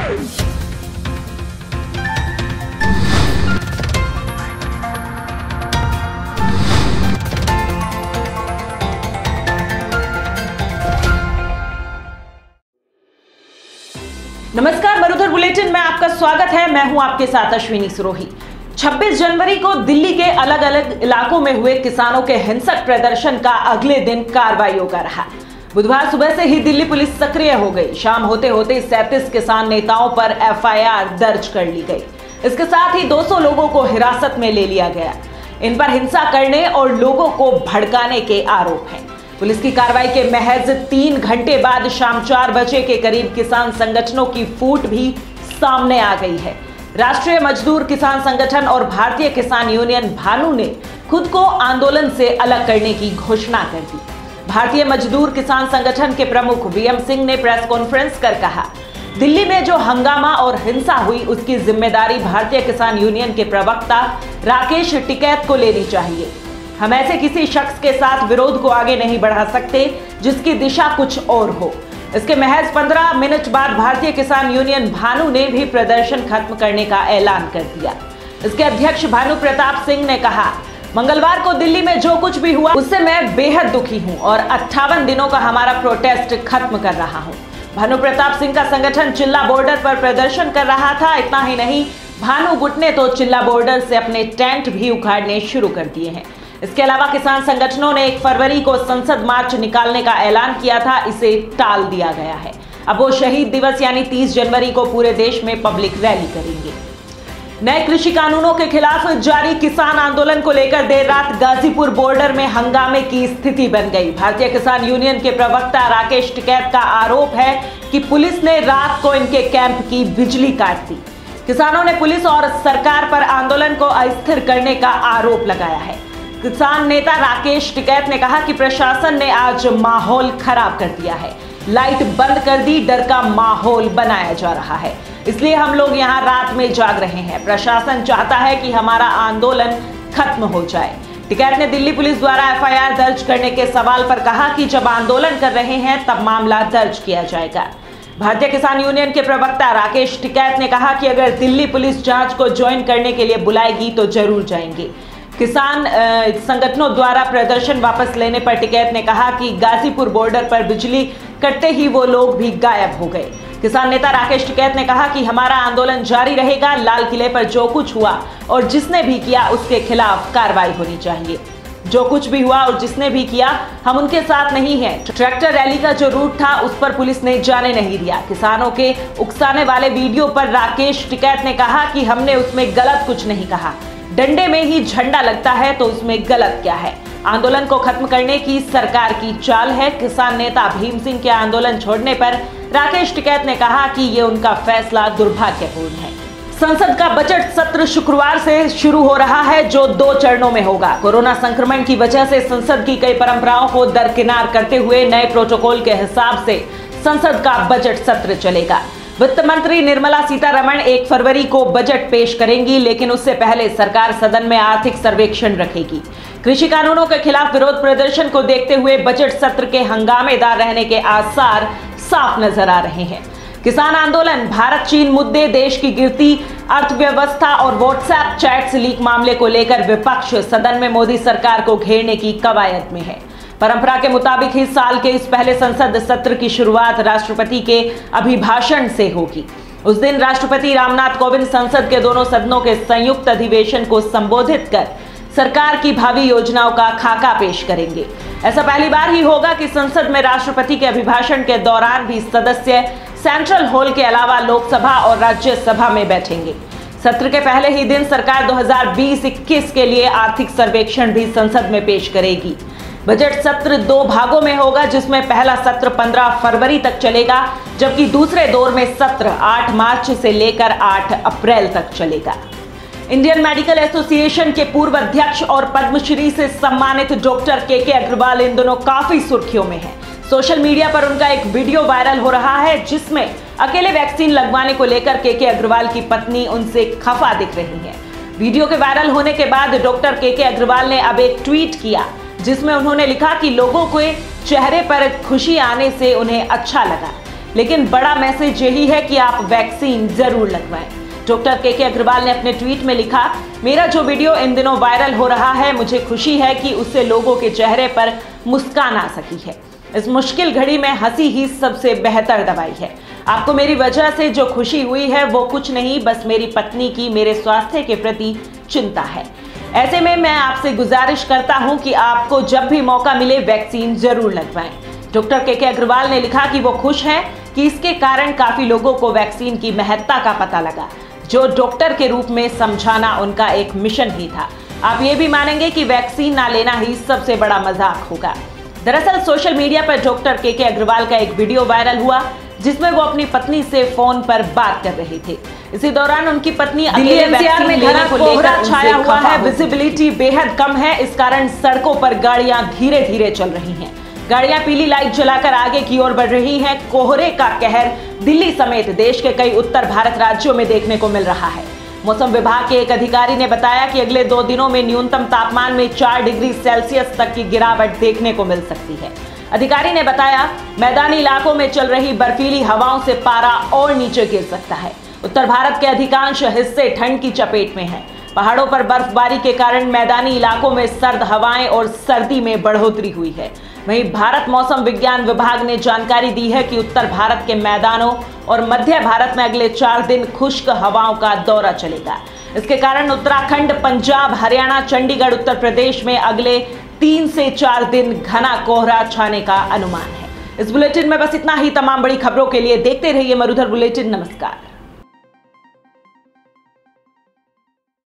नमस्कार, मरुधर बुलेटिन में आपका स्वागत है। मैं हूं आपके साथ अश्विनी सिरोही। 26 जनवरी को दिल्ली के अलग अलग इलाकों में हुए किसानों के हिंसक प्रदर्शन का अगले दिन कार्रवाइयों का रहा। बुधवार सुबह से ही दिल्ली पुलिस सक्रिय हो गई। शाम होते होते 37 किसान नेताओं पर एफआईआर दर्ज कर ली गई। इसके साथ ही 200 लोगों को हिरासत में ले लिया गया। इन पर हिंसा करने और लोगों को भड़काने के आरोप हैं। पुलिस की कार्रवाई के महज 3 घंटे बाद शाम 4 बजे के करीब किसान संगठनों की फूट भी सामने आ गई है। राष्ट्रीय मजदूर किसान संगठन और भारतीय किसान यूनियन भानु ने खुद को आंदोलन से अलग करने की घोषणा कर दी। भारतीय मजदूर किसान संगठन के प्रमुख वीएम सिंह ने प्रेस कॉन्फ्रेंस कर कहा, दिल्ली में जो हंगामा और हिंसा हुई उसकी जिम्मेदारी भारतीय किसान यूनियन के प्रवक्ता राकेश टिकैत को लेनी चाहिए। हम ऐसे किसी शख्स के साथ विरोध को आगे नहीं बढ़ा सकते जिसकी दिशा कुछ और हो। इसके महज 15 मिनट बाद भारतीय किसान यूनियन भानु ने भी प्रदर्शन खत्म करने का ऐलान कर दिया। इसके अध्यक्ष भानु प्रताप सिंह ने कहा, मंगलवार को दिल्ली में जो कुछ भी हुआ उससे मैं बेहद दुखी हूं और 58 दिनों का हमारा प्रोटेस्ट खत्म कर रहा हूं। भानु प्रताप सिंह का संगठन चिल्ला बॉर्डर पर प्रदर्शन कर रहा था। इतना ही नहीं, भानु गुट ने तो चिल्ला बॉर्डर से अपने टेंट भी उखाड़ने शुरू कर दिए हैं। इसके अलावा किसान संगठनों ने 1 फरवरी को संसद मार्च निकालने का ऐलान किया था, इसे टाल दिया गया है। अब वो शहीद दिवस यानी 30 जनवरी को पूरे देश में पब्लिक रैली करेंगे। नए कृषि कानूनों के खिलाफ जारी किसान आंदोलन को लेकर देर रात गाजीपुर बॉर्डर में हंगामे की स्थिति बन गई। भारतीय किसान यूनियन के प्रवक्ता राकेश टिकैत का आरोप है कि पुलिस ने रात को इनके कैंप की बिजली काट दी। किसानों ने पुलिस और सरकार पर आंदोलन को अस्थिर करने का आरोप लगाया है। किसान नेता राकेश टिकैत ने कहा कि प्रशासन ने आज माहौल खराब कर दिया है, लाइट बंद कर दी, डर का माहौल बनाया जा रहा है, इसलिए हम लोग यहाँ रात में जाग रहे हैं। प्रशासन चाहता है कि हमारा आंदोलन खत्म हो जाए। टिकैत ने दिल्ली पुलिस द्वारा एफआईआर दर्ज करने के सवाल पर कहा कि जब आंदोलन कर रहे हैं तब मामला दर्ज किया जाएगा। भारतीय किसान यूनियन के प्रवक्ता राकेश टिकैत ने कहा कि अगर दिल्ली पुलिस जांच को ज्वाइन करने के लिए बुलाएगी तो जरूर जाएंगे। किसान संगठनों द्वारा प्रदर्शन वापस लेने पर टिकैत ने कहा कि गाजीपुर बॉर्डर पर बिजली कटते ही वो लोग भी गायब हो गए। किसान नेता राकेश टिकैत ने कहा कि हमारा आंदोलन जारी रहेगा। लाल किले पर जो कुछ हुआ और जिसने भी किया उसके खिलाफ कार्रवाई होनी चाहिए। जो कुछ भी हुआ और जिसने भी किया हम उनके साथ नहीं हैं। ट्रैक्टर रैली का जो रूट था उस पर पुलिस ने जाने नहीं दिया। किसानों के उकसाने वाले वीडियो पर राकेश टिकैत ने कहा कि हमने उसमें गलत कुछ नहीं कहा। डंडे में ही झंडा लगता है तो उसमें गलत क्या है। आंदोलन को खत्म करने की सरकार की चाल है। किसान नेता भीम सिंह के आंदोलन छोड़ने पर राकेश टिकैत ने कहा कि ये उनका फैसला दुर्भाग्यपूर्ण है। संसद का बजट सत्र शुक्रवार से शुरू हो रहा है, जो 2 चरणों में होगा। कोरोना संक्रमण की वजह से संसद की कई परंपराओं को दरकिनार करते हुए नए प्रोटोकॉल के हिसाब से संसद का बजट सत्र चलेगा। वित्त मंत्री निर्मला सीतारमण 1 फरवरी को बजट पेश करेंगी, लेकिन उससे पहले सरकार सदन में आर्थिक सर्वेक्षण रखेगी। कृषि कानूनों के खिलाफ विरोध प्रदर्शन को देखते हुए बजट सत्र के हंगामेदार रहने के आसार साफ नजर आ रहे हैं। किसान आंदोलन, भारत चीन मुद्दे, देश की गिरती अर्थव्यवस्था और व्हाट्सएप चैट्स लीक मामले को लेकर विपक्ष सदन में मोदी सरकार को घेरने की कवायद में है। परंपरा के मुताबिक इस साल के इस पहले संसद सत्र की शुरुआत राष्ट्रपति के अभिभाषण से होगी। उस दिन राष्ट्रपति रामनाथ कोविंद संसद के दोनों सदनों के संयुक्त अधिवेशन को संबोधित कर सरकार की भावी योजनाओं का खाका पेश करेंगे। ऐसा पहली बार ही होगा कि संसद में राष्ट्रपति के अभिभाषण के दौरान भी सदस्य सेंट्रल हॉल के अलावा लोकसभा और राज्यसभा में बैठेंगे। सत्र के पहले ही दिन सरकार 2020-21 के लिए आर्थिक सर्वेक्षण भी संसद में पेश करेगी। बजट सत्र 2 भागों में होगा, जिसमें पहला सत्र 15 फरवरी तक चलेगा, जबकि दूसरे दौर में सत्र 8 मार्च से लेकर 8 अप्रैल तक चलेगा। इंडियन मेडिकल एसोसिएशन के पूर्व अध्यक्ष और पद्मश्री से सम्मानित डॉक्टर के अग्रवाल इन दिनों काफी सुर्खियों में हैं। सोशल मीडिया पर उनका एक वीडियो वायरल हो रहा है, जिसमें अकेले वैक्सीन लगवाने को लेकर के अग्रवाल की पत्नी उनसे खफा दिख रही है। वीडियो के वायरल होने के बाद डॉक्टर के अग्रवाल ने अब एक ट्वीट किया, जिसमें उन्होंने लिखा कि लोगों के चेहरे पर खुशी आने से उन्हें अच्छा लगा। लेकिन बड़ा मैसेज यही है कि आप वैक्सीन जरूर लगवाएं। डॉक्टर के अग्रवाल ने अपने ट्वीट में लिखा, मेरा जो वीडियो इन दिनों वायरल हो रहा है, मुझे खुशी है कि उससे लोगों के चेहरे पर मुस्कान आ सकी है। इस मुश्किल घड़ी में हंसी ही सबसे बेहतर दवाई है। आपको मेरी वजह से जो खुशी हुई है वो कुछ नहीं, बस मेरी पत्नी की मेरे स्वास्थ्य के प्रति चिंता है। ऐसे में मैं आपसे गुजारिश करता हूं कि आपको जब भी मौका मिले वैक्सीन जरूर लगवाएं। डॉक्टर के अग्रवाल ने लिखा कि वो खुश हैं कि इसके कारण काफी लोगों को वैक्सीन की महत्ता का पता लगा, जो डॉक्टर के रूप में समझाना उनका एक मिशन ही था। आप ये भी मानेंगे कि वैक्सीन ना लेना ही सबसे बड़ा मजाक होगा। दरअसल सोशल मीडिया पर डॉक्टर के अग्रवाल का एक वीडियो वायरल हुआ जिसमें वो अपनी पत्नी से फोन पर बात कर रहे थे। इसी दौरान उनकी पत्नी दिल्ली एनसीआर में घना कोहरा छाया हुआ है, विजिबिलिटी बेहद कम है, इस कारण सड़कों पर गाड़ियां धीरे धीरे चल रही हैं। गाड़ियां पीली लाइट जलाकर आगे की ओर बढ़ रही हैं। कोहरे का कहर दिल्ली समेत देश के कई उत्तर भारत राज्यों में देखने को मिल रहा है। मौसम विभाग के एक अधिकारी ने बताया कि अगले 2 दिनों में न्यूनतम तापमान में 4 डिग्री सेल्सियस तक की गिरावट देखने को मिल सकती है। अधिकारी ने बताया, मैदानी इलाकों में चल रही बर्फीली हवाओं से पारा और नीचे गिर सकता है। उत्तर भारत के अधिकांश हिस्से ठंड की चपेट में हैं। पहाड़ों पर बर्फबारी के कारण मैदानी इलाकों में सर्द हवाएं और सर्दी में बढ़ोतरी हुई है। वहीं भारत मौसम विज्ञान विभाग ने जानकारी दी है कि उत्तर भारत के मैदानों और मध्य भारत में अगले 4 दिन खुश्क हवाओं का दौरा चलेगा। इसके कारण उत्तराखंड, पंजाब, हरियाणा, चंडीगढ़, उत्तर प्रदेश में अगले 3 से 4 दिन घना कोहरा छाने का अनुमान है। इस बुलेटिन में बस इतना ही। तमाम बड़ी खबरों के लिए देखते रहिए मरुधर बुलेटिन। नमस्कार।